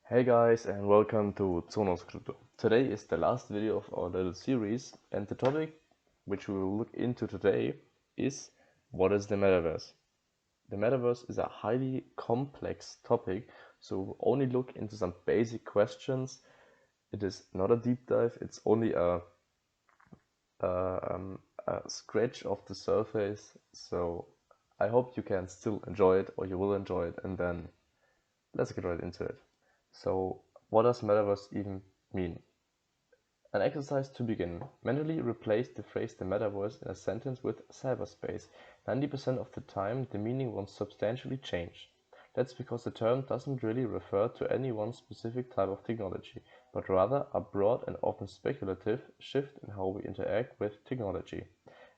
Hey guys, and welcome to Zonos Crypto. Today is the last video of our little series, and the topic which we will look into today is what is the Metaverse? The Metaverse is a highly complex topic, so we'll only look into some basic questions. It is not a deep dive, it's only a scratch of the surface, so I hope you can still enjoy it, or you will enjoy it, and then let's get right into it. So, what does Metaverse even mean? An exercise to begin. Mentally replace the phrase the Metaverse in a sentence with cyberspace. 90% of the time, the meaning won't substantially change. That's because the term doesn't really refer to any one specific type of technology, but rather a broad and often speculative shift in how we interact with technology.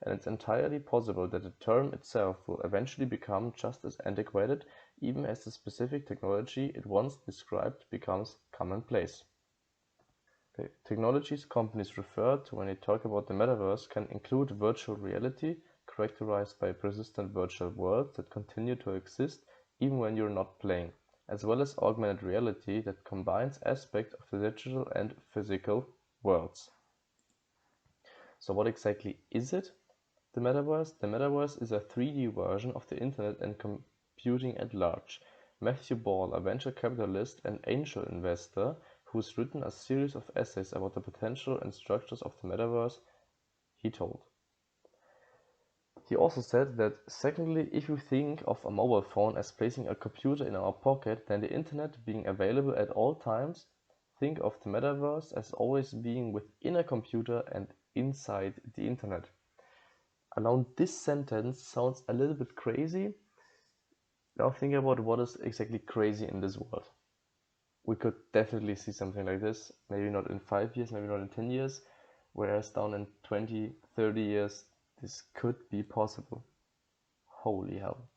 And it's entirely possible that the term itself will eventually become just as antiquated, even as the specific technology it once described becomes commonplace. The technologies companies refer to when they talk about the metaverse can include virtual reality, characterized by persistent virtual worlds that continue to exist even when you're not playing, as well as augmented reality that combines aspects of the digital and physical worlds. So what exactly is it? The Metaverse is a 3D version of the internet and computing at large. Matthew Ball, a venture capitalist and angel investor who's written a series of essays about the potential and structures of the metaverse, he told. He also said that, secondly, if you think of a mobile phone as placing a computer in our pocket, then the internet being available at all times, think of the metaverse as always being within a computer and inside the internet. Alone this sentence sounds a little bit crazy. Now think about what is exactly crazy in this world. We could definitely see something like this, maybe not in 5 years, maybe not in 10 years, whereas down in 20, 30 years, this could be possible. Holy hell.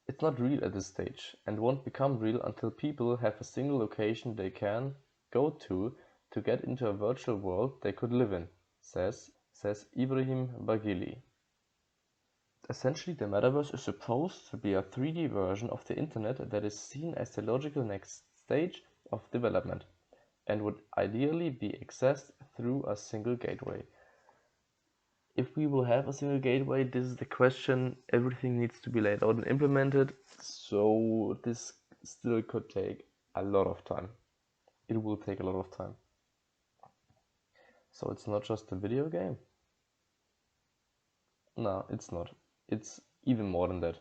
It's not real at this stage and won't become real until people have a single location they can go to get into a virtual world they could live in, says Ibrahim Bagili. Essentially, the metaverse is supposed to be a 3D version of the internet that is seen as the logical next stage of development, and would ideally be accessed through a single gateway. If we will have a single gateway, this is the question. Everything needs to be laid out and implemented, so this still could take a lot of time. It will take a lot of time. So it's not just a video game. No, it's not. It's even more than that.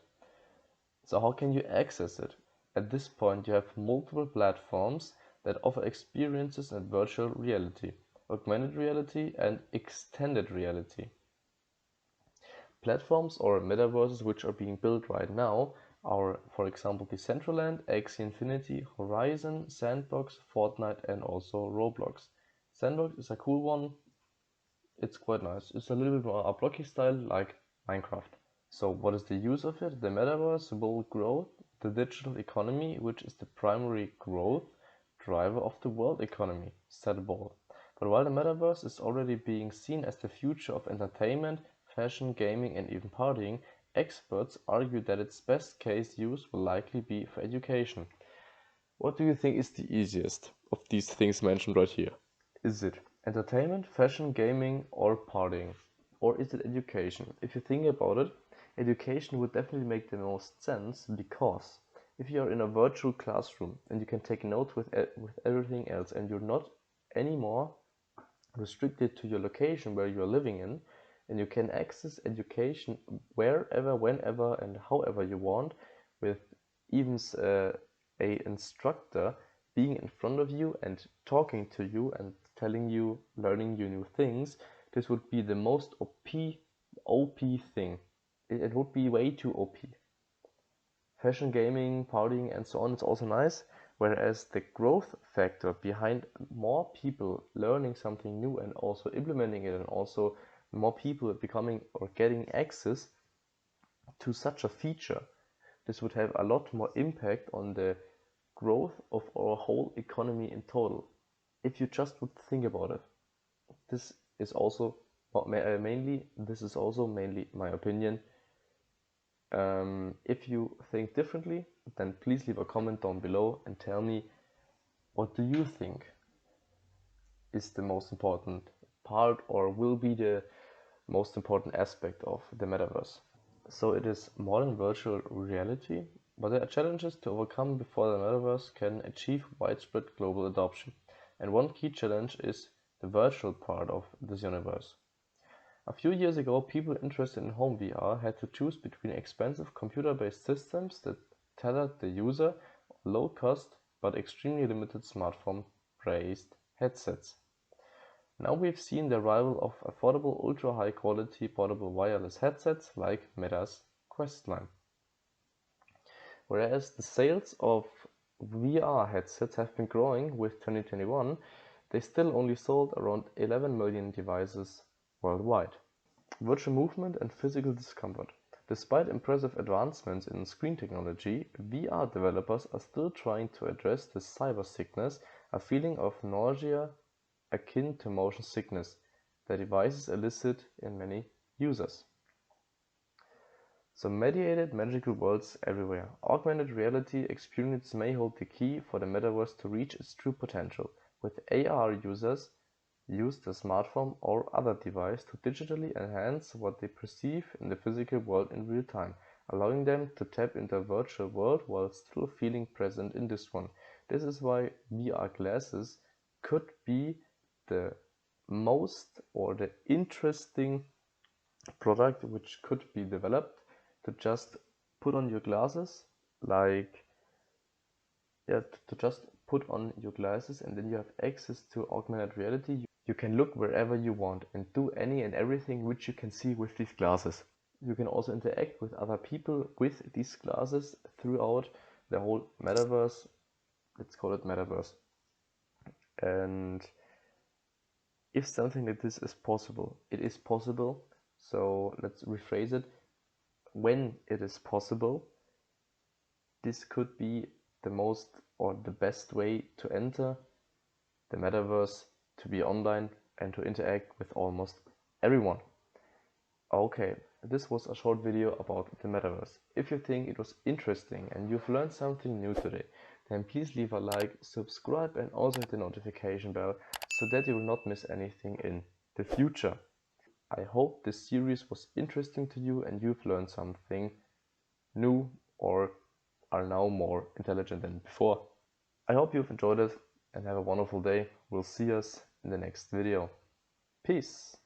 So how can you access it? At this point, you have multiple platforms that offer experiences in virtual reality, augmented reality, and extended reality. Platforms or metaverses which are being built right now are, for example, Decentraland, Axie Infinity, Horizon, Sandbox, Fortnite, and also Roblox. Sandbox is a cool one. It's quite nice. It's a little bit more a blocky style like Minecraft. So what is the use of it? The metaverse will grow the digital economy, which is the primary growth driver of the world economy, said Ball. But while the metaverse is already being seen as the future of entertainment, fashion, gaming, and even partying, experts argue that its best case use will likely be for education. What do you think is the easiest of these things mentioned right here? Is it entertainment, fashion, gaming, or partying? Or is it education? If you think about it, education would definitely make the most sense, because if you are in a virtual classroom and you can take notes with everything else, and you're not anymore restricted to your location where you are living in, and you can access education wherever, whenever, and however you want, with even a instructor being in front of you and talking to you and telling you, learning you new things, this would be the most OP thing. It would be way too OP. Fashion, gaming, partying, and so on is also nice, whereas the growth factor behind more people learning something new and also implementing it, and also more people becoming or getting access to such a feature, this would have a lot more impact on the growth of our whole economy in total. If you just would think about it, this is also mainly my opinion. If you think differently, then please leave a comment down below and tell me, what do you think is the most important part or will be the most important aspect of the metaverse? So it is more than virtual reality, but there are challenges to overcome before the metaverse can achieve widespread global adoption. And one key challenge is the virtual part of this universe. A few years ago, people interested in home VR had to choose between expensive computer-based systems that tethered the user or low-cost but extremely limited smartphone-based headsets. Now we've seen the arrival of affordable ultra-high quality portable wireless headsets like Meta's Quest line. Whereas the sales of VR headsets have been growing with 2021, they still only sold around 11 million devices worldwide. Virtual movement and physical discomfort. Despite impressive advancements in screen technology, VR developers are still trying to address the cyber sickness, a feeling of nausea akin to motion sickness that devices elicit in many users. So mediated magical worlds everywhere. Augmented reality experiences may hold the key for the metaverse to reach its true potential, with AR users use the smartphone or other device to digitally enhance what they perceive in the physical world in real time, allowing them to tap into a virtual world while still feeling present in this one. This is why VR glasses could be the most or the interesting product which could be developed to just put on your glasses, like to just put on your glasses and then you have access to augmented reality. You can look wherever you want and do any and everything which you can see with these glasses. You can also interact with other people with these glasses throughout the whole metaverse. Let's call it metaverse. And if something like this is possible, it is possible. So let's rephrase it. When it is possible, this could be the most or the best way to enter the metaverse, to be online and to interact with almost everyone. Okay, this was a short video about the metaverse. If you think it was interesting and you've learned something new today, then please leave a like, subscribe and also hit the notification bell so that you will not miss anything in the future. I hope this series was interesting to you and you've learned something new or are now more intelligent than before. I hope you've enjoyed it and have a wonderful day. We'll see us in the next video. Peace!